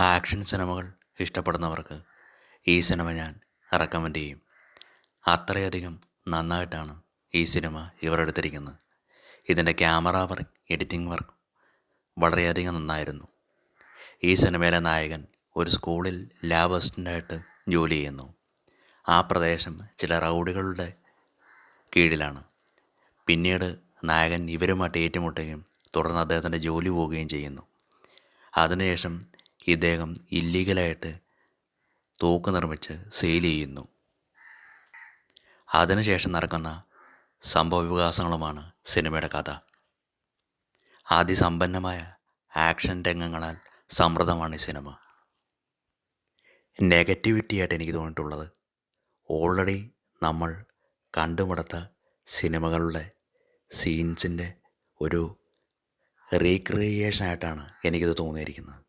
Action സിനിമകൾ ഇഷ്ടപ്പെടുന്നവർക്ക് ഈ സിനിമ ഞാൻ റെക്കമെൻഡ് ചെയ്യും. അത്രയധികം നന്നായിട്ടാണ് ഈ സിനിമ ഇവർ എടുത്തിരിക്കുന്നത്. ഇതിൻ്റെ ക്യാമറ വർക്ക്, എഡിറ്റിംഗ് വർക്ക് വളരെയധികം നന്നായിരുന്നു. ഈ സിനിമയിലെ നായകൻ ഒരു സ്കൂളിൽ ലാബ് അസിസ്റ്റൻ്റായിട്ട് ജോലി ചെയ്യുന്നു. ആ പ്രദേശം ചില റൗഡികളുടെ കീഴിലാണ്. പിന്നീട് നായകൻ ഇവരുമായിട്ട് ഏറ്റുമുട്ടുകയും തുടർന്ന് അദ്ദേഹത്തിൻ്റെ ജോലി പോവുകയും ചെയ്യുന്നു. അതിനുശേഷം ഇദ്ദേഹം ഇല്ലീഗലായിട്ട് തോക്ക് നിർമ്മിച്ച് സെയിൽ ചെയ്യുന്നു. അതിനുശേഷം നടക്കുന്ന സംഭവ വികാസങ്ങളുമാണ് സിനിമയുടെ കഥ. അതിസമ്പന്നമായ ആക്ഷൻ രംഗങ്ങളാൽ സമൃദ്ധമാണ് ഈ സിനിമ. നെഗറ്റിവിറ്റിയായിട്ട് എനിക്ക് തോന്നിയിട്ടുള്ളത്, ഓൾറെഡി നമ്മൾ കണ്ടുമടുത്ത സിനിമകളുടെ സീൻസിൻ്റെ ഒരു റീക്രിയേഷനായിട്ടാണ് എനിക്കിത് തോന്നിയിരിക്കുന്നത്.